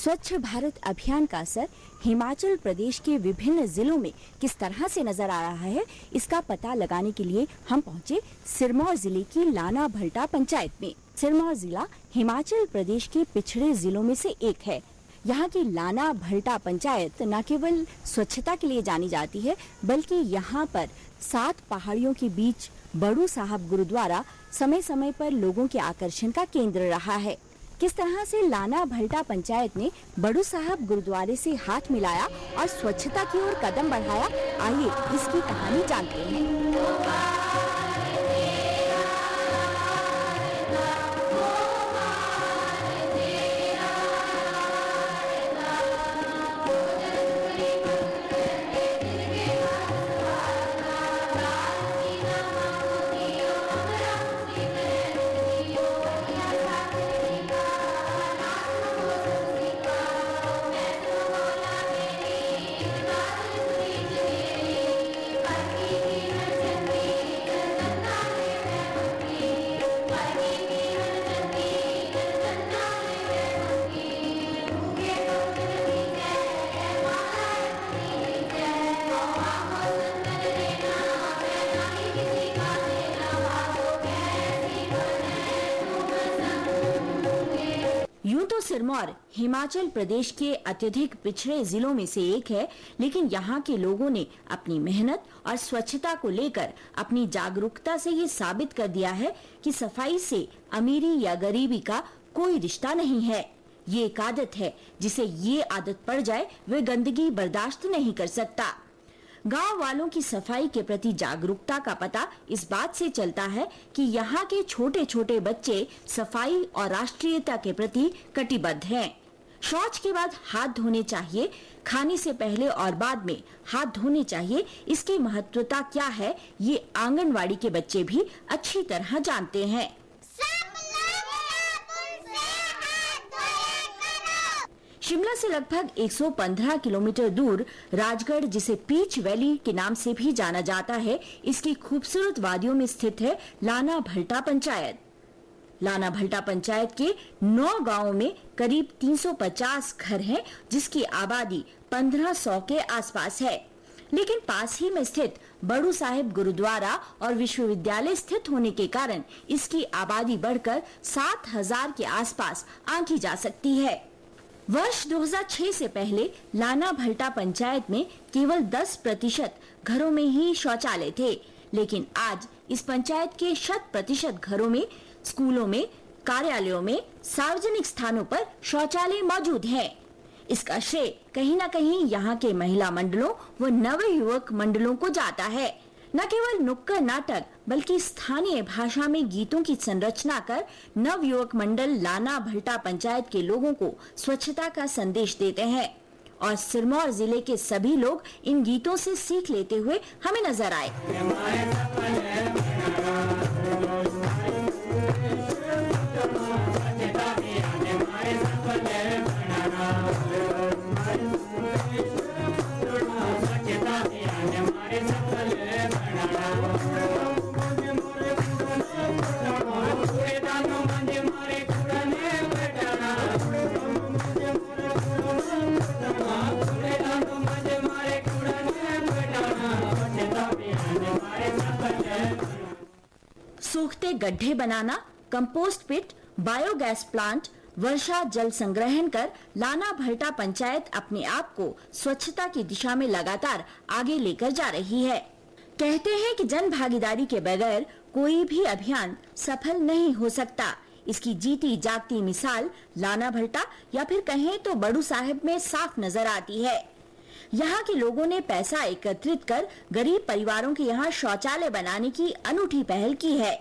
स्वच्छ भारत अभियान का असर हिमाचल प्रदेश के विभिन्न जिलों में किस तरह से नजर आ रहा है, इसका पता लगाने के लिए हम पहुंचे सिरमौर जिले की लाना भल्टा पंचायत में। सिरमौर जिला हिमाचल प्रदेश के पिछड़े जिलों में से एक है। यहाँ की लाना भल्टा पंचायत न केवल स्वच्छता के लिए जानी जाती है, बल्कि यहाँ पर 7 पहाड़ियों के बीच बड़ू साहब गुरुद्वारा समय समय पर लोगों के आकर्षण का केंद्र रहा है। किस तरह से लाना भल्टा पंचायत ने बड़ू साहब गुरुद्वारे से हाथ मिलाया और स्वच्छता की ओर कदम बढ़ाया, आइए इसकी कहानी जानते हैं। यूं तो सिरमौर हिमाचल प्रदेश के अत्यधिक पिछड़े जिलों में से एक है, लेकिन यहाँ के लोगों ने अपनी मेहनत और स्वच्छता को लेकर अपनी जागरूकता से ये साबित कर दिया है कि सफाई से अमीरी या गरीबी का कोई रिश्ता नहीं है। ये एक आदत है, जिसे ये आदत पड़ जाए वे गंदगी बर्दाश्त नहीं कर सकता। गांव वालों की सफाई के प्रति जागरूकता का पता इस बात से चलता है कि यहाँ के छोटे छोटे बच्चे सफाई और राष्ट्रीयता के प्रति कटिबद्ध हैं। शौच के बाद हाथ धोने चाहिए, खाने से पहले और बाद में हाथ धोने चाहिए। इसकी महत्वता क्या है, ये आंगनवाड़ी के बच्चे भी अच्छी तरह जानते हैं। शिमला से लगभग 115 किलोमीटर दूर राजगढ़, जिसे पीच वैली के नाम से भी जाना जाता है, इसकी खूबसूरत वादियों में स्थित है लाना भल्टा पंचायत। लाना भल्टा पंचायत के 9 गांवों में करीब 350 घर हैं, जिसकी आबादी 1500 के आसपास है। लेकिन पास ही में स्थित बड़ू साहिब गुरुद्वारा और विश्वविद्यालय स्थित होने के कारण इसकी आबादी बढ़कर 7000 के आसपास आंकी जा सकती है। वर्ष 2006 से पहले लाना भल्टा पंचायत में केवल 10% घरों में ही शौचालय थे, लेकिन आज इस पंचायत के 100% घरों में, स्कूलों में, कार्यालयों में, सार्वजनिक स्थानों पर शौचालय मौजूद है। इसका श्रेय कहीं न कहीं यहाँ के महिला मंडलों व नव युवक मंडलों को जाता है। न केवल नुक्कड़ नाटक बल्कि स्थानीय भाषा में गीतों की संरचना कर नव युवक मंडल लाना भल्टा पंचायत के लोगों को स्वच्छता का संदेश देते हैं और सिरमौर जिले के सभी लोग इन गीतों से सीख लेते हुए हमें नजर आए। सूखते गड्ढे बनाना, कंपोस्ट पिट, बायोगैस प्लांट, वर्षा जल संग्रहण कर लाना भल्टा पंचायत अपने आप को स्वच्छता की दिशा में लगातार आगे लेकर जा रही है। कहते हैं कि जन भागीदारी के बगैर कोई भी अभियान सफल नहीं हो सकता। इसकी जीती जागती मिसाल लाना भल्टा या फिर कहें तो बड़ू साहिब में साफ नजर आती है। यहाँ के लोगों ने पैसा एकत्रित कर गरीब परिवारों के यहाँ शौचालय बनाने की अनूठी पहल की है।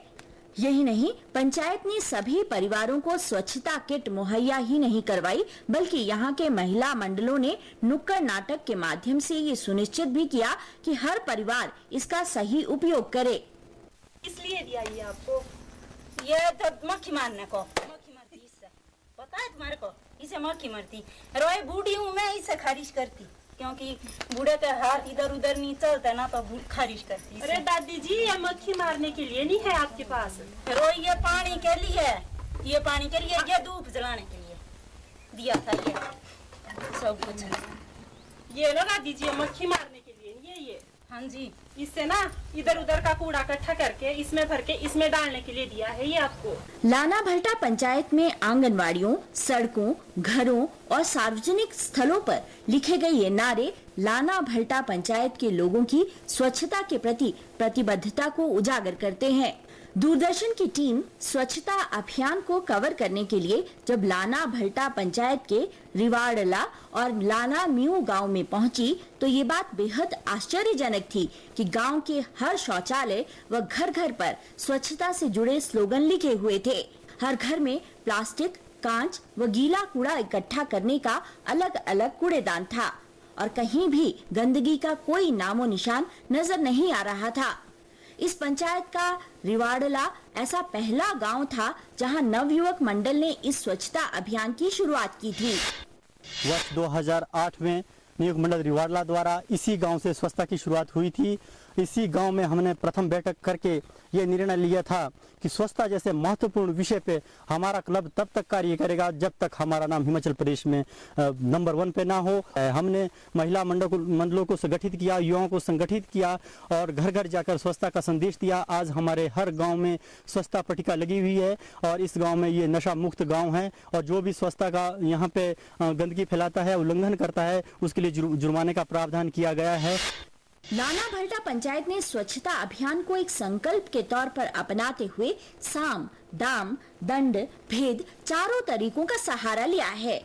यही नहीं, पंचायत ने सभी परिवारों को स्वच्छता किट मुहैया ही नहीं करवाई, बल्कि यहाँ के महिला मंडलों ने नुक्कड़ नाटक के माध्यम से ये सुनिश्चित भी किया कि हर परिवार इसका सही उपयोग करे। इसलिए दिया ये आपको, ये तो मक्खी मारने को, मक्खी मरती इससे, पता है तुम्हारे को, इसे मक्खी मरती। रोए बूढ़ी हूँ मैं, इसे खारिज करती, क्योंकि बूढ़े का हाथ इधर उधर नहीं चलता ना, तो खारिज करती। अरे दादी जी, ये मक्खी मारने के लिए नहीं है आपके पास? रोई ये पानी के लिए, ये पानी के लिए, ये धूप जलाने के लिए। दिया था ये सब कुछ। ये लगा दीजिए मक्खी मारने के लिए, ये हाँ जी, इससे ना इधर उधर का कूड़ा इकट्ठा करके इसमें भर के इसमें डालने के लिए दिया है ये आपको। लाना भल्टा पंचायत में आंगनवाड़ियों, सड़कों, घरों और सार्वजनिक स्थलों पर लिखे गए ये नारे लाना भल्टा पंचायत के लोगों की स्वच्छता के प्रति प्रतिबद्धता को उजागर करते हैं। दूरदर्शन की टीम स्वच्छता अभियान को कवर करने के लिए जब लाना भल्टा पंचायत के रिवाड़ला और लाना म्यू गांव में पहुंची तो ये बात बेहद आश्चर्यजनक थी कि गांव के हर शौचालय व घर घर पर स्वच्छता से जुड़े स्लोगन लिखे हुए थे। हर घर में प्लास्टिक, कांच व गीला कूड़ा इकट्ठा करने का अलग अलग कूड़ेदान था और कहीं भी गंदगी का कोई नामो निशान नजर नहीं आ रहा था। इस पंचायत का रिवाड़ला ऐसा पहला गांव था जहां नवयुवक मंडल ने इस स्वच्छता अभियान की शुरुआत की थी। वर्ष 2008 में नियुक्त मंडल रिवाड़ला द्वारा इसी गांव से स्वच्छता की शुरुआत हुई थी। इसी गांव में हमने प्रथम बैठक करके ये निर्णय लिया था कि स्वच्छता जैसे महत्वपूर्ण विषय पे हमारा क्लब तब तक कार्य करेगा जब तक हमारा नाम हिमाचल प्रदेश में नंबर 1 पे ना हो। हमने महिला मंडलों को संगठित किया, युवाओं को संगठित किया और घर घर जाकर स्वच्छता का संदेश दिया। आज हमारे हर गांव में स्वच्छता पट्टिका लगी हुई है और इस गांव में ये नशा मुक्त गांव है और जो भी स्वच्छता का यहाँ पे गंदगी फैलाता है, उल्लंघन करता है, उसके लिए जुर्माने का प्रावधान किया गया है। लाना भल्टा पंचायत ने स्वच्छता अभियान को एक संकल्प के तौर पर अपनाते हुए साम, दाम, दंड, भेद चारों तरीकों का सहारा लिया है।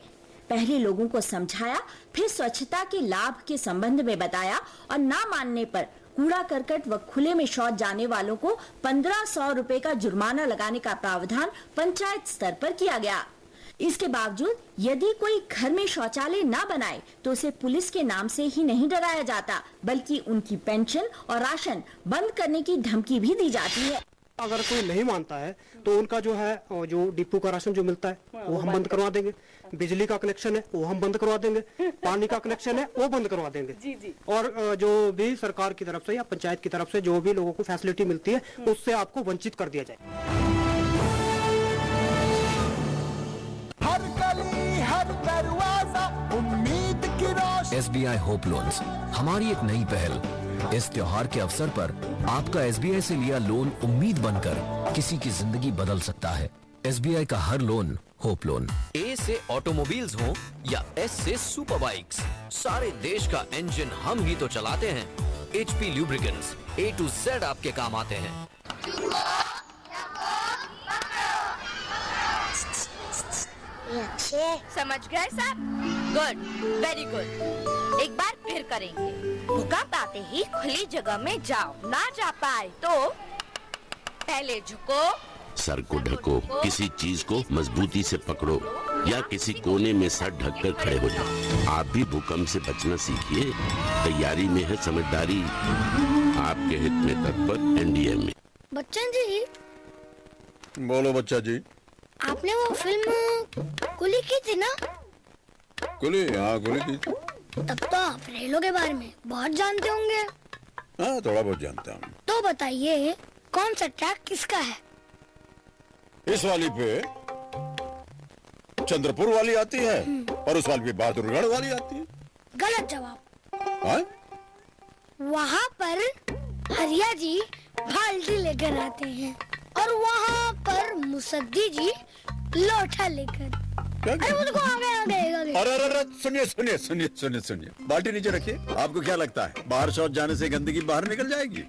पहले लोगों को समझाया, फिर स्वच्छता के लाभ के संबंध में बताया और ना मानने पर कूड़ा करकट व खुले में शौच जाने वालों को 1500 रुपए का जुर्माना लगाने का प्रावधान पंचायत स्तर पर किया गया। इसके बावजूद यदि कोई घर में शौचालय ना बनाए तो उसे पुलिस के नाम से ही नहीं डराया जाता, बल्कि उनकी पेंशन और राशन बंद करने की धमकी भी दी जाती है। अगर कोई नहीं मानता है तो उनका जो है जो डिपो का राशन जो मिलता है वो हम बंद करवा देंगे, बिजली का कनेक्शन है वो हम बंद करवा देंगे, पानी का कनेक्शन है वो बंद करवा देंगे। जी। और जो भी सरकार की तरफ से या पंचायत की तरफ से जो भी लोगों को फैसिलिटी मिलती है उससे आपको वंचित कर दिया जाए। हर गली हर दरवाजा उम्मीद की रोशनी। SBI होप लोन्स हमारी एक नई पहल। इस त्योहार के अवसर पर आपका SBI से लिया लोन उम्मीद बनकर किसी की जिंदगी बदल सकता है। SBI का हर लोन होप लोन। A से ऑटोमोबाइल्स हो या S से सुपर बाइक्स, सारे देश का इंजन हम ही तो चलाते हैं। HP lubricants A to Z आपके काम आते हैं। समझ गए सब? Good, very good. एक बार फिर करेंगे। भूकंप आते ही खुली जगह में जाओ, ना जा पाए तो पहले झुको, सर को ढको, किसी चीज को मजबूती से पकड़ो या किसी कोने में सर ढककर खड़े हो जाओ। आप भी भूकंप से बचना सीखिए। तैयारी में है समझदारी। आपके हित में तत्पर NDA में। बच्चन जी। बोलो बच्चा जी। आपने वो फिल्म कुली की थी ना? कुली? हाँ कुली की। तब तो आप रेलों के बारे में बहुत जानते होंगे। हाँ थोड़ा बहुत जानता हूँ। तो बताइए कौन सा ट्रैक किसका है? इस वाली पे चंद्रपुर वाली आती है और उस वाली पे बहादुरगढ़ वाली आती है। गलत जवाब। हाँ? वहाँ पर हरिया जी बाल्टी लेकर आते हैं और वहाँ पर मुसद्दी जी लोटा लेकर। अरे उनको आगे। अरे सुनिए। बाल्टी नीचे रखिए। आपको क्या लगता है बाहर शौच जाने से गंदगी बाहर निकल जाएगी?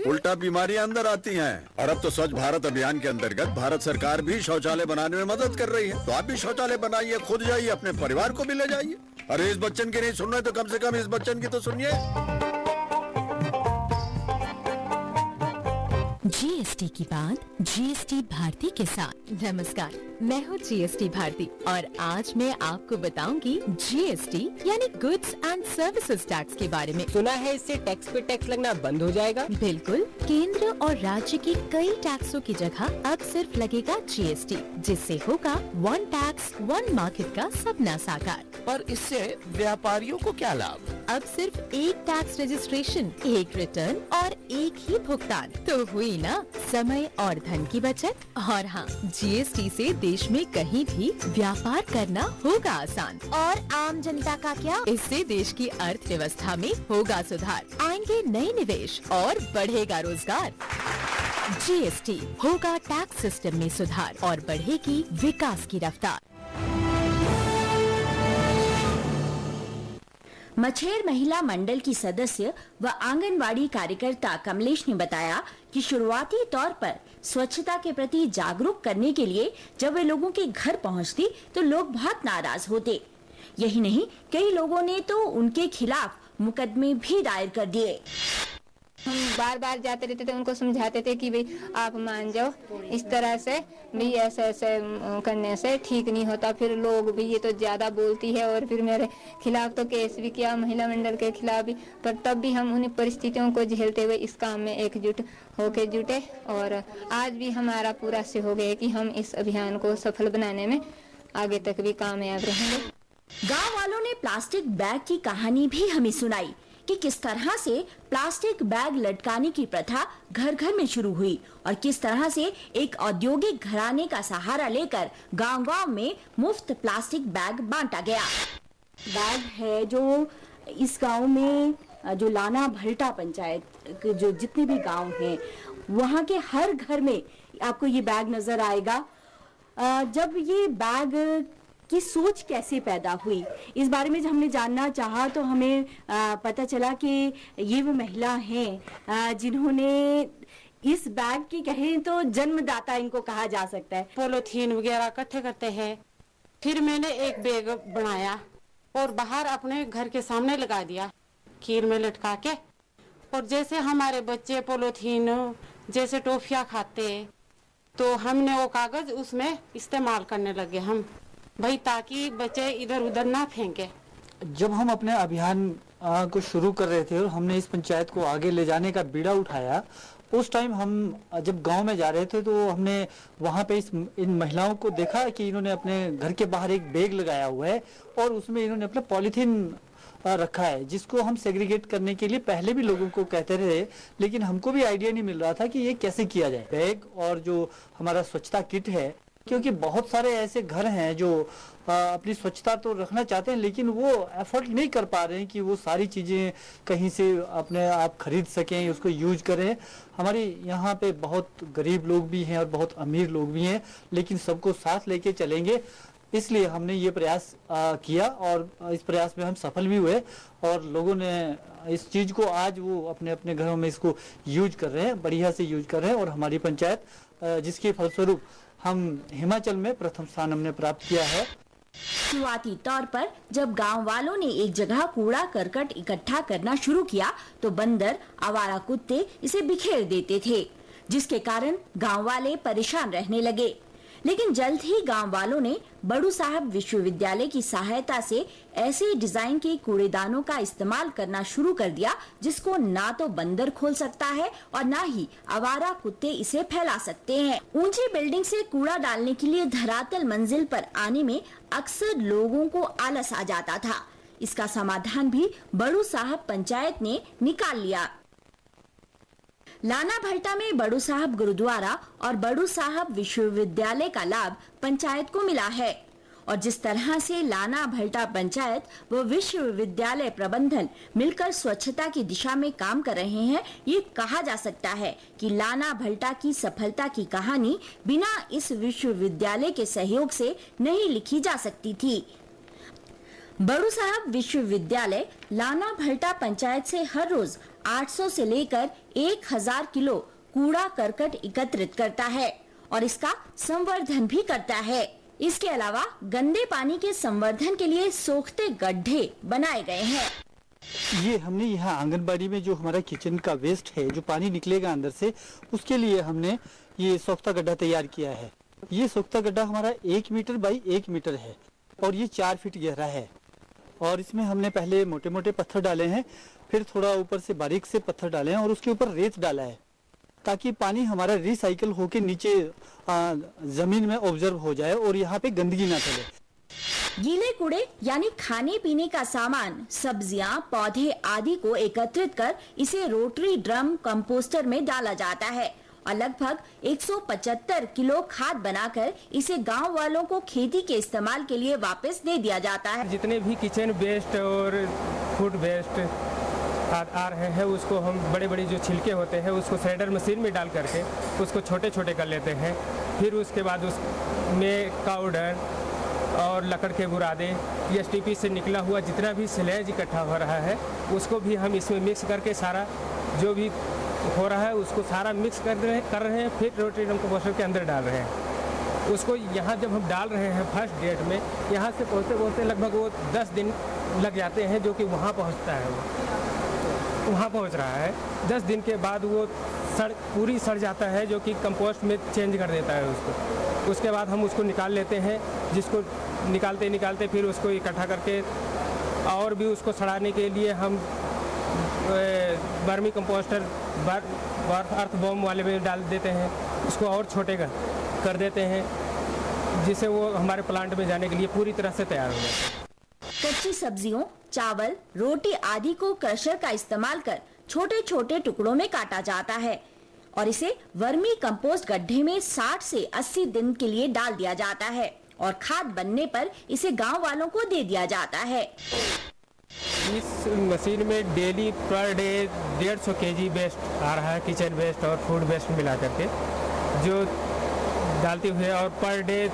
उल्टा बीमारियां अंदर आती हैं। और अब तो स्वच्छ भारत अभियान के अंतर्गत भारत सरकार भी शौचालय बनाने में मदद कर रही है। तो आप भी शौचालय बनाइए, खुद जाइए, अपने परिवार को भी ले जाइए। अरे इस बच्चन की नहीं सुन रहे तो कम से कम इस बच्चन की तो सुनिए। GST की बात GST भारती के साथ। नमस्कार, मैं हूँ GST भारती और आज मैं आपको बताऊंगी GST यानी गुड्स एंड सर्विसेज टैक्स के बारे में। सुना है इससे टैक्स पे टैक्स लगना बंद हो जाएगा? बिल्कुल, केंद्र और राज्य के कई टैक्सों की जगह अब सिर्फ लगेगा GST, जिससे होगा वन टैक्स वन मार्केट का सपना साकार। पर इससे व्यापारियों को क्या लाभ? अब सिर्फ एक टैक्स रजिस्ट्रेशन, एक रिटर्न और एक ही भुगतान, तो हुई ना समय और धन की बचत। और हाँ, जीएसटी से देश में कहीं भी व्यापार करना होगा आसान। और आम जनता का क्या? इससे देश की अर्थव्यवस्था में होगा सुधार, आएंगे नए निवेश और बढ़ेगा रोजगार। जीएसटी होगा टैक्स सिस्टम में सुधार और बढ़ेगी विकास की रफ्तार। मछेर महिला मंडल की सदस्य व आंगनवाड़ी कार्यकर्ता कमलेश ने बताया कि शुरुआती तौर पर स्वच्छता के प्रति जागरूक करने के लिए जब वे लोगों के घर पहुंचती तो लोग बहुत नाराज होते। यही नहीं, कई लोगों ने तो उनके खिलाफ मुकदमे भी दायर कर दिए। हम बार बार जाते रहते थे, उनको समझाते थे कि भाई आप मान जाओ, इस तरह से भी ऐसे ऐसे करने से ठीक नहीं होता। फिर लोग भी ये तो ज्यादा बोलती है, और फिर मेरे खिलाफ तो केस भी किया, महिला मंडल के खिलाफ भी। पर तब भी हम उन्हीं परिस्थितियों को झेलते हुए इस काम में एकजुट होके जुटे, और आज भी हमारा पूरा सहयोग है कि हम इस अभियान को सफल बनाने में आगे तक भी कामयाब रहेंगे। गाँव वालों ने प्लास्टिक बैग की कहानी भी हमें सुनाई कि किस तरह से प्लास्टिक बैग लटकाने की प्रथा घर घर में शुरू हुई और किस तरह से एक औद्योगिक घराने का सहारा लेकर गांव-गांव में मुफ्त प्लास्टिक बैग बांटा गया। बैग है जो इस गांव में जो लाना भल्टा पंचायत जो जितने भी गांव हैं वहां के हर घर में आपको ये बैग नजर आएगा। जब ये बैग की सोच कैसे पैदा हुई, इस बारे में जब हमने जानना चाहा तो हमें पता चला कि ये वो महिला हैं जिन्होंने इस बैग की कहें तो जन्मदाता इनको कहा जा सकता है। पॉलीथीन वगैरह इकट्ठे करते हैं, फिर मैंने एक बैग बनाया और बाहर अपने घर के सामने लगा दिया कील में लटका के। और जैसे हमारे बच्चे पॉलीथीन जैसे टॉफियाँ खाते तो हमने वो कागज उसमें इस्तेमाल करने लगे हम भाई, ताकि बच्चे इधर उधर ना फेंके। जब हम अपने अभियान को शुरू कर रहे थे और हमने इस पंचायत को आगे ले जाने का बीड़ा उठाया, उस टाइम हम जब गांव में जा रहे थे तो हमने वहां पे इन महिलाओं को देखा कि इन्होंने अपने घर के बाहर एक बैग लगाया हुआ है और उसमें इन्होंने अपना पॉलीथीन रखा है, जिसको हम सेग्रीगेट करने के लिए पहले भी लोगों को कहते रहे, लेकिन हमको भी आइडिया नहीं मिल रहा था कि ये कैसे किया जाए। बैग और जो हमारा स्वच्छता किट है, क्योंकि बहुत सारे ऐसे घर हैं जो अपनी स्वच्छता तो रखना चाहते हैं लेकिन वो एफर्ट नहीं कर पा रहे हैं कि वो सारी चीज़ें कहीं से अपने आप खरीद सकें, उसको यूज करें। हमारे यहाँ पे बहुत गरीब लोग भी हैं और बहुत अमीर लोग भी हैं, लेकिन सबको साथ लेके चलेंगे, इसलिए हमने ये प्रयास किया और इस प्रयास में हम सफल भी हुए और लोगों ने इस चीज़ को आज वो अपने अपने घरों में इसको यूज कर रहे हैं, बढ़िया से यूज कर रहे हैं। और हमारी पंचायत जिसके फलस्वरूप हम हिमाचल में प्रथम स्थान हमने प्राप्त किया है। शुरुआती तौर पर जब गांव वालों ने एक जगह कूड़ा करकट इकट्ठा करना शुरू किया तो बंदर, आवारा कुत्ते इसे बिखेर देते थे, जिसके कारण गांव वाले परेशान रहने लगे। लेकिन जल्द ही गांव वालों ने बड़ू साहब विश्वविद्यालय की सहायता से ऐसे डिजाइन के कूड़ेदानों का इस्तेमाल करना शुरू कर दिया जिसको ना तो बंदर खोल सकता है और ना ही आवारा कुत्ते इसे फैला सकते हैं। ऊंची बिल्डिंग से कूड़ा डालने के लिए धरातल मंजिल पर आने में अक्सर लोगों को आलस आ जाता था। इसका समाधान भी बड़ू साहब पंचायत ने निकाल लिया। लाना भल्टा में बड़ू साहब गुरुद्वारा और बड़ू साहब विश्वविद्यालय का लाभ पंचायत को मिला है और जिस तरह से लाना भल्टा पंचायत व विश्वविद्यालय प्रबंधन मिलकर स्वच्छता की दिशा में काम कर रहे हैं, ये कहा जा सकता है कि लाना भल्टा की सफलता की कहानी बिना इस विश्वविद्यालय के सहयोग से नहीं लिखी जा सकती थी। बड़ू साहब विश्वविद्यालय लाना भल्टा पंचायत से हर रोज 800 से लेकर 1000 किलो कूड़ा करकट एकत्रित करता है और इसका संवर्धन भी करता है। इसके अलावा गंदे पानी के संवर्धन के लिए सोखते गड्ढे बनाए गए हैं। ये हमने यहाँ आंगनबाड़ी में जो हमारा किचन का वेस्ट है, जो पानी निकलेगा अंदर से, उसके लिए हमने ये सोखता गड्ढा तैयार किया है। ये सोखता गड्ढा हमारा 1 मीटर बाई 1 मीटर है और ये 4 फीट गहरा है और इसमें हमने पहले मोटे मोटे पत्थर डाले हैं, फिर थोड़ा ऊपर से बारीक से पत्थर डाले हैं और उसके ऊपर रेत डाला है ताकि पानी हमारा रिसाइकल होके नीचे जमीन में ऑब्जर्व हो जाए और यहाँ पे गंदगी ना फैले। गीले कूड़े यानी खाने पीने का सामान, सब्जियां, पौधे आदि को एकत्रित कर इसे रोटरी ड्रम कंपोस्टर में डाला जाता है और लगभग 175 किलो खाद बनाकर इसे गांव वालों को खेती के इस्तेमाल के लिए वापस दे दिया जाता है। जितने भी किचन वेस्ट और फूड वेस्ट आ रहे हैं उसको हम बड़े जो छिलके होते हैं उसको श्रेडर मशीन में डाल करके उसको छोटे कर लेते हैं। फिर उसके बाद उसमें काउडर और लकड़ के बुरादे, एसटीपी से निकला हुआ जितना भी स्लेज इकट्ठा हो रहा है उसको भी हम इसमें मिक्स करके सारा जो भी हो रहा है उसको सारा मिक्स कर रहे हैं। फिर रोटरी ड्रम कंपोस्टर के अंदर डाल रहे हैं उसको। यहाँ जब हम डाल रहे हैं फर्स्ट डेट में यहाँ से पहुँचते लगभग वो 10 दिन लग जाते हैं, जो कि वहाँ पहुँचता है, वो वहाँ पहुँच रहा है। 10 दिन के बाद वो पूरी सड़ जाता है, जो कि कंपोस्ट में चेंज कर देता है उसको। उसके बाद हम उसको निकाल लेते हैं, जिसको निकालते फिर उसको इकट्ठा करके और भी उसको सड़ाने के लिए हम बर्मी कंपोस्टर अर्थ बॉम्ब वाले में डाल देते हैं, उसको और छोटे कर देते हैं, जिससे वो हमारे प्लांट में जाने के लिए पूरी तरह से तैयार हो जाता है। कच्ची सब्जियों, चावल, रोटी आदि को क्रशर का इस्तेमाल कर छोटे टुकड़ों में काटा जाता है और इसे वर्मी कंपोस्ट गड्ढे में 60 से 80 दिन के लिए डाल दिया जाता है और खाद बनने पर इसे गांव वालों को दे दिया जाता है। इस मशीन में daily per day 150 KG waste आ रहा है, किचन वेस्ट और फूड वेस्ट मिला करके जो डालते हुए, और पर डे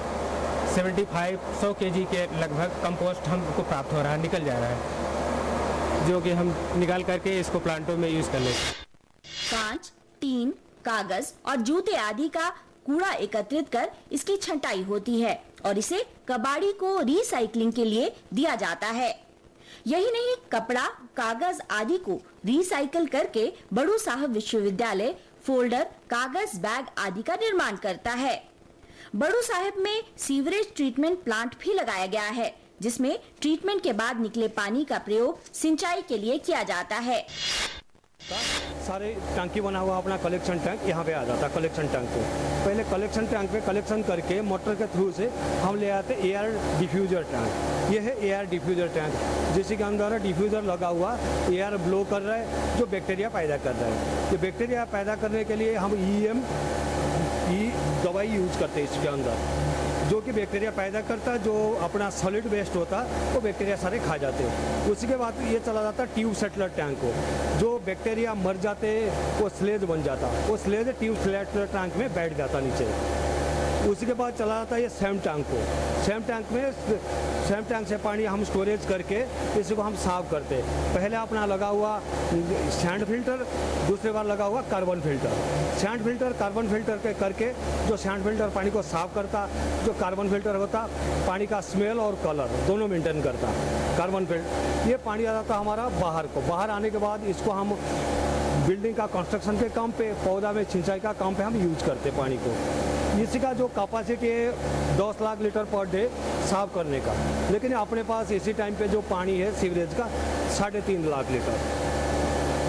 75-100 केजी के लगभग कंपोस्ट हमको प्राप्त हो रहा है, निकल जा रहा है, जो कि हम निकाल करके इसको प्लांटों में यूज कर लेते हैं। कांच, टीन, कागज और जूते आदि का कूड़ा एकत्रित कर इसकी छंटाई होती है और इसे कबाड़ी को रिसाइकलिंग के लिए दिया जाता है। यही नहीं, कपड़ा, कागज आदि को रिसाइकल करके बड़ू साहब विश्वविद्यालय फोल्डर, कागज बैग आदि का निर्माण करता है। बड़ू साहब में सीवरेज ट्रीटमेंट प्लांट भी लगाया गया है, जिसमें ट्रीटमेंट के बाद निकले पानी का प्रयोग सिंचाई के लिए किया जाता है। सारे टंकी बना हुआ अपना कलेक्शन टैंक यहाँ पे आ जाता है। कलेक्शन टैंक पे पहले कलेक्शन टैंक पे कलेक्शन करके मोटर के थ्रू से हम ले आते एयर डिफ्यूजर टैंक। ये है एयर डिफ्यूजर टैंक, जिसके अंदर डिफ्यूजर लगा हुआ एयर ब्लो कर रहा है, जो बैक्टीरिया पैदा कर रहा है। ये बैक्टीरिया पैदा करने के लिए हम ई दवाई यूज करते हैं इसके अंदर, जो कि बैक्टीरिया पैदा करता है, जो अपना सॉलिड वेस्ट होता है वो बैक्टीरिया सारे खा जाते हैं। उसके बाद ये चला जाता है ट्यूब सेटलर टैंक को, जो बैक्टीरिया मर जाते वो स्लेज बन जाता, वो स्लेज ट्यूब सेटलर टैंक में बैठ जाता नीचे। उसके बाद चला जाता है ये सेम टैंक को। सेम टैंक से पानी हम स्टोरेज करके इसको हम साफ करते। पहले अपना लगा हुआ सैंड फिल्टर, दूसरे बार लगा हुआ carbon filter. Sand filter, carbon filter के करके जो सैंड फिल्टर पानी को साफ करता, जो कार्बन फिल्टर होता पानी का स्मेल और कलर दोनों मेंटेन करता। कार्बन फिल्टर ये पानी आ जाता हमारा बाहर को। बाहर आने के बाद इसको हम बिल्डिंग का कंस्ट्रक्शन के काम पे, पौधा में सिंचाई का काम पे हम यूज करते पानी को। इसका जो कैपेसिटी है 10 लाख लीटर पर डे साफ करने का, लेकिन अपने पास इसी टाइम पे जो पानी है सीवरेज का 3.5 लाख लीटर,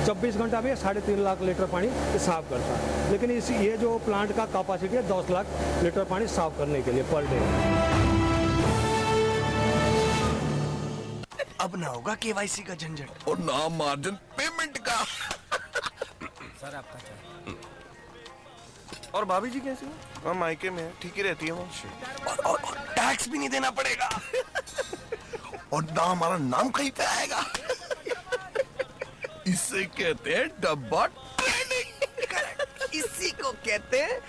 24 घंटा में 3.5 लाख लीटर पानी साफ करता है। लेकिन ये जो प्लांट का कैपेसिटी है 10 लाख लीटर पानी साफ करने के लिए पर डे। अब ना होगा केवाईसी का झंझट और ना मार्जिन पेमेंट का। सर आपका चाय। और भाभी जी कैसी है? मायके में ठीक ही रहती है वो। और टैक्स भी नहीं देना पड़ेगा और ना हमारा नाम कहीं पे आएगा। इसे कहते हैं डब्बा ट्रेडिंग। इसी को कहते हैं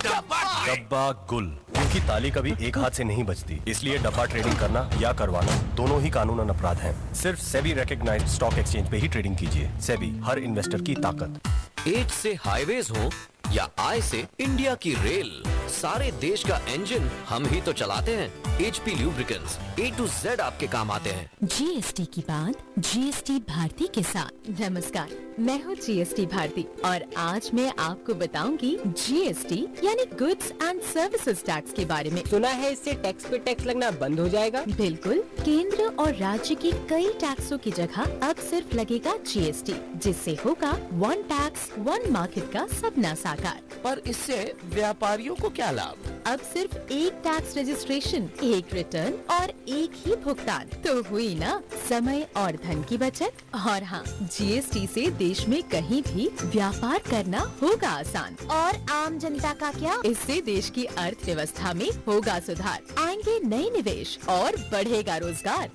डब्बा गुल। उनकी ताली कभी एक हाथ से नहीं बजती, इसलिए डब्बा ट्रेडिंग करना या करवाना दोनों ही कानूनन अपराध हैं। सिर्फ सेबी रिकॉग्नाइज्ड स्टॉक एक्सचेंज पे ही ट्रेडिंग कीजिए। सेबी, हर इन्वेस्टर की ताकत। एच से हाईवेज हो या आई से इंडिया की रेल, सारे देश का इंजन हम ही तो चलाते हैं। HP lubricants A to Z आपके काम आते हैं। GST की बात GST भारती के साथ। नमस्कार, मैं हूँ GST भारती और आज मैं आपको बताऊंगी GST यानी गुड्स एंड सर्विसेज टैक्स के बारे में। सुना है इससे टैक्स पे टैक्स लगना बंद हो जाएगा? बिल्कुल, केंद्र और राज्य के कई टैक्सों की जगह अब सिर्फ लगेगा GST, जिससे होगा वन टैक्स वन मार्केट का सपना साकार। पर इससे व्यापारियों को क्या लाभ? अब सिर्फ एक टैक्स रजिस्ट्रेशन, एक रिटर्न और एक ही भुगतान, तो हुई ना समय और धन की बचत। और हाँ, जीएसटी से देश में कहीं भी व्यापार करना होगा आसान। और आम जनता का क्या? इससे देश की अर्थव्यवस्था में होगा सुधार, आएंगे नए निवेश और बढ़ेगा रोजगार।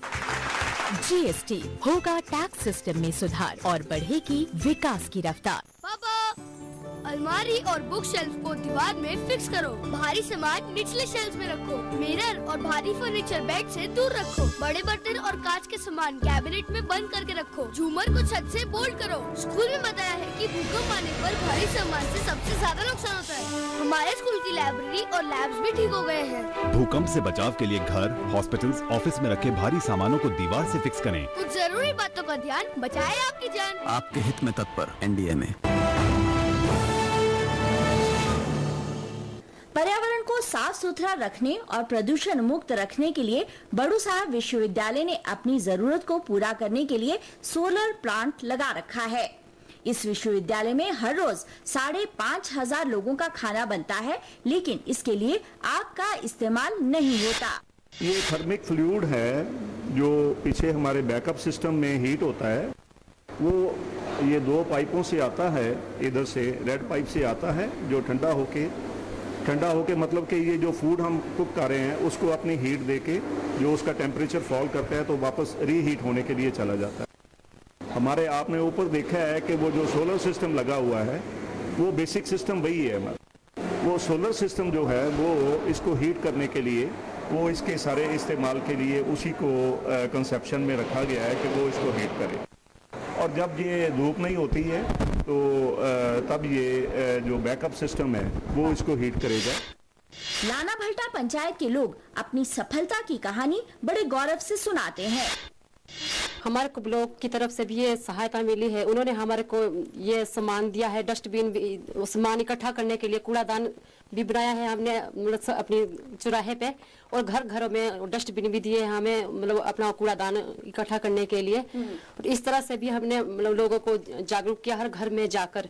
जीएसटी होगा टैक्स सिस्टम में सुधार और बढ़ेगी विकास की रफ्तार। पापा, अलमारी और बुक शेल्फ को दीवार में फिक्स करो। भारी सामान निचले शेल्फ में रखो। मिरर और भारी फर्नीचर बेड से दूर रखो। बड़े बर्तन और कांच के सामान कैबिनेट में बंद करके रखो। झूमर को छत से बोल्ड करो। स्कूल में बताया है कि भूकंप आने पर भारी सामान से सबसे ज्यादा नुकसान होता है। हमारे स्कूल की लाइब्रेरी और लैब्स भी ठीक हो गए हैं। भूकंप से बचाव के लिए घर, हॉस्पिटल्स, ऑफिस में रखे भारी सामानों को दीवार से फिक्स करें। कुछ जरूरी बातों का ध्यान बचाए आपकी जान। आपके हित में तत्पर एनडीए में। पर्यावरण को साफ सुथरा रखने और प्रदूषण मुक्त रखने के लिए बड़ू साहब विश्वविद्यालय ने अपनी जरूरत को पूरा करने के लिए सोलर प्लांट लगा रखा है। इस विश्वविद्यालय में हर रोज 5,500 लोगों का खाना बनता है, लेकिन इसके लिए आग का इस्तेमाल नहीं होता। ये थर्मिक फ्लूइड है जो पीछे हमारे बैकअप सिस्टम में हीट होता है। वो ये 2 पाइपों से आता है। इधर से रेड पाइप से आता है जो ठंडा होके मतलब कि ये जो फूड हम कुक कर रहे हैं उसको अपनी हीट देके जो उसका टेम्परेचर फॉल करता है तो वापस रीहीट होने के लिए चला जाता है। हमारे आपने ऊपर देखा है कि वो जो सोलर सिस्टम लगा हुआ है वो बेसिक सिस्टम वही है हमारा। वो सोलर सिस्टम जो है वो इसको हीट करने के लिए, वो इसके सारे इस्तेमाल के लिए उसी को कंसेप्शन में रखा गया है कि वो इसको हीट करे। और जब ये धूप नहीं होती है तो तब ये जो बैकअप सिस्टम है वो इसको हीट करेगा। लाना भल्टा पंचायत के लोग अपनी सफलता की कहानी बड़े गौरव से सुनाते हैं। हमारे को ब्लॉक की तरफ से भी ये सहायता मिली है। उन्होंने हमारे को ये सामान दिया है, डस्टबिन भी, सामान इकट्ठा करने के लिए कूड़ादान भी बनाया है हमने मतलब अपनी चौराहे पे, और घरों में डस्टबिन भी दिए हैं हमें मतलब अपना कूड़ादान इकट्ठा करने के लिए। और इस तरह से भी हमने मतलब लोगों को जागरूक किया हर घर में जाकर।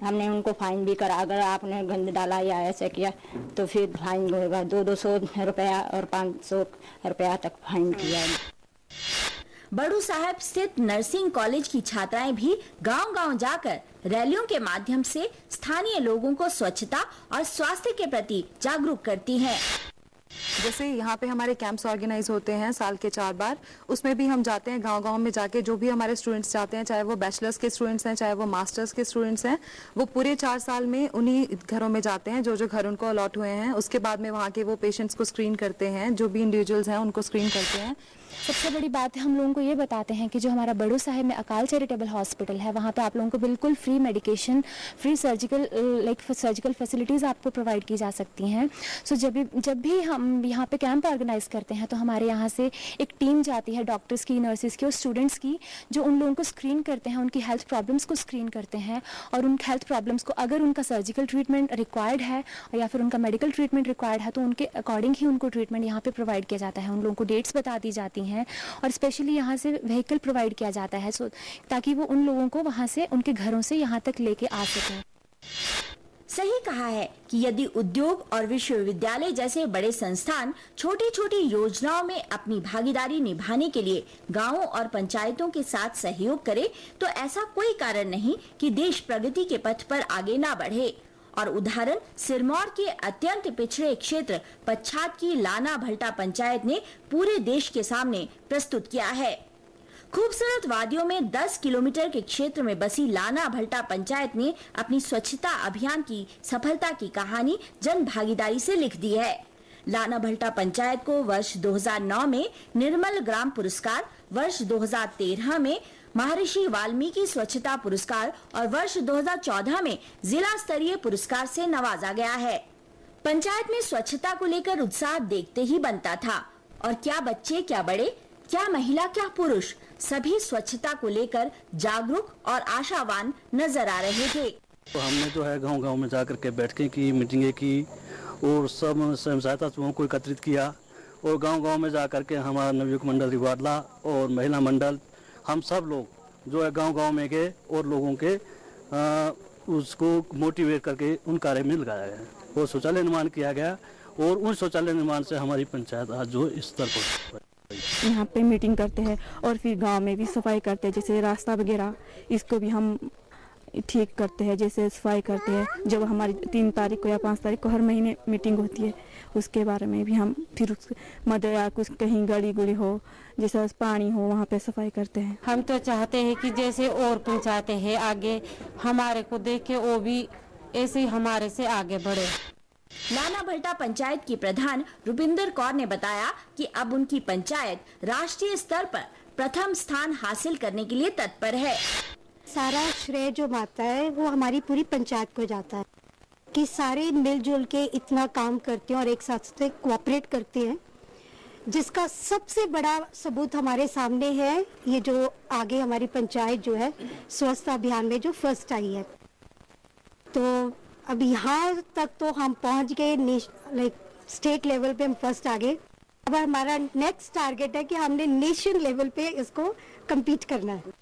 हमने उनको फाइन भी करा, अगर आपने गंद डाला या ऐसे किया तो फिर फाइन होगा। 200 रुपया और 500 रुपया तक फाइन किया। बड़ू साहब स्थित नर्सिंग कॉलेज की छात्राएं भी गांव-गांव जाकर रैलियों के माध्यम से स्थानीय लोगों को स्वच्छता और स्वास्थ्य के प्रति जागरूक करती हैं। जैसे यहाँ पे हमारे कैंप्स ऑर्गेनाइज होते हैं साल के 4 बार, उसमें भी हम जाते हैं गांव-गांव में जाके। जो भी हमारे स्टूडेंट्स जाते हैं, चाहे वो बैचलर्स के स्टूडेंट्स हैं, चाहे वो मास्टर्स के स्टूडेंट्स हैं, वो पूरे 4 साल में उन्हीं घरों में जाते हैं जो घर उनको अलॉट हुए हैं। उसके बाद में वहाँ के वो पेशेंट्स को स्क्रीन करते हैं, जो भी इंडिविजुअल्स हैं उनको स्क्रीन करते हैं। सबसे बड़ी बात है, हम लोगों को ये बताते हैं कि जो हमारा बड़ू साहिब में अकाल चैरिटेबल हॉस्पिटल है, वहाँ पे आप लोगों को बिल्कुल free medication, free surgical facilities आपको प्रोवाइड की जा सकती हैं। सो जब भी हम यहाँ पे कैंप ऑर्गेनाइज करते हैं तो हमारे यहाँ से एक टीम जाती है डॉक्टर्स की, नर्सेज की और स्टूडेंट्स की, जो उन लोगों को स्क्रीन करते हैं, उनकी हेल्थ प्रॉब्लम्स को स्क्रीन करते हैं। और उन हेल्थ प्रॉब्लम्स को अगर उनका सर्जिकल ट्रीटमेंट रिक्वायर्ड है या फिर उनका मेडिकल ट्रीटमेंट रिक्वायर्ड है तो उनके अकॉर्डिंग ही उनको ट्रीटमेंट यहाँ पे प्रोवाइड किया जाता है। उन लोगों को डेट्स बता दी जाती हैं और स्पेशली यहाँ से व्हीकल प्रोवाइड किया जाता है ताकि वो उन लोगों को वहाँ से उनके घरों से यहाँ तक लेके आ सकें। सही कहा है कि यदि उद्योग और विश्वविद्यालय जैसे बड़े संस्थान छोटी छोटी योजनाओं में अपनी भागीदारी निभाने के लिए गांवों और पंचायतों के साथ सहयोग करे तो ऐसा कोई कारण नहीं कि देश प्रगति के पथ पर आगे ना बढ़े। और उदाहरण सिरमौर के अत्यंत पिछड़े क्षेत्र पच्छाद की लाना भल्टा पंचायत ने पूरे देश के सामने प्रस्तुत किया है। खूबसूरत वादियों में 10 किलोमीटर के क्षेत्र में बसी लाना भल्टा पंचायत ने अपनी स्वच्छता अभियान की सफलता की कहानी जन भागीदारी से लिख दी है। लाना भल्टा पंचायत को वर्ष 2009 में निर्मल ग्राम पुरस्कार, वर्ष 2013 में महर्षि वाल्मीकि स्वच्छता पुरस्कार और वर्ष 2014 में जिला स्तरीय पुरस्कार से नवाजा गया है। पंचायत में स्वच्छता को लेकर उत्साह देखते ही बनता था और क्या बच्चे, क्या बड़े, क्या महिला, क्या पुरुष, सभी स्वच्छता को लेकर जागरूक और आशावान नजर आ रहे थे। तो हमने जो है गांव-गांव में जाकर के बैठकें की, मीटिंगें की और सब स्वयं सहायता समूह को एकत्रित किया और गांव-गांव में जाकर के हमारा नवयुवक मंडल रिवाडला और महिला मंडल, हम सब लोग जो है गांव-गांव में गए और लोगों के उसको मोटिवेट करके उन कार्य में लगाया गया और शौचालय निर्माण किया गया और उन शौचालय निर्माण से हमारी पंचायत आज जो इस स्तर पर यहाँ पे मीटिंग करते हैं और फिर गांव में भी सफाई करते हैं, जैसे रास्ता वगैरह इसको भी हम ठीक करते हैं, जैसे सफाई करते हैं। जब हमारी 3 तारीख को या 5 तारीख को हर महीने मीटिंग होती है, उसके बारे में भी हम फिर उस मदद या कुछ कहीं गली गुड़ी हो, जैसे पानी हो, वहाँ पे सफाई करते हैं। हम तो चाहते हैं कि जैसे और पंचायतें हैं आगे हमारे को देख के वो भी ऐसे ही हमारे से आगे बढ़े। लाना भल्टा पंचायत की प्रधान रुपिंदर कौर ने बताया कि अब उनकी पंचायत राष्ट्रीय स्तर पर प्रथम स्थान हासिल करने के लिए तत्पर है। सारा श्रेय जो आता है वो हमारी पूरी पंचायत को जाता है कि सारे मिलजुल के इतना काम करते हैं और एक साथ से कोऑपरेट करते हैं, जिसका सबसे बड़ा सबूत हमारे सामने है। ये जो आगे हमारी पंचायत जो है स्वच्छता अभियान में जो फर्स्ट आई है, तो अब यहाँ तक तो हम पहुँच गए, लाइक स्टेट लेवल पे हम फर्स्ट आ गए। अब हमारा नेक्स्ट टारगेट है कि हमने नेशन लेवल पे इसको compete करना है।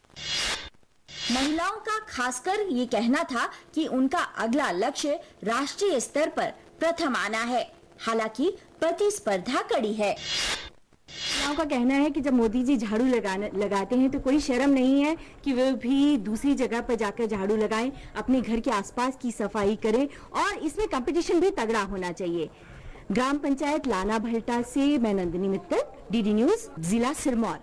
महिलाओं का खासकर ये कहना था कि उनका अगला लक्ष्य राष्ट्रीय स्तर पर प्रथम आना है। हालांकि प्रतिस्पर्धा कड़ी है। महिलाओं का कहना है कि जब मोदी जी झाड़ू लगाते हैं तो कोई शर्म नहीं है कि वे भी दूसरी जगह पर जाकर झाड़ू लगाएं, अपने घर के आसपास की सफाई करें और इसमें कंपटीशन भी तगड़ा होना चाहिए। ग्राम पंचायत लाना भल्टा से मैं नंदिनी मित्तल, डीडी न्यूज, जिला सिरमौर।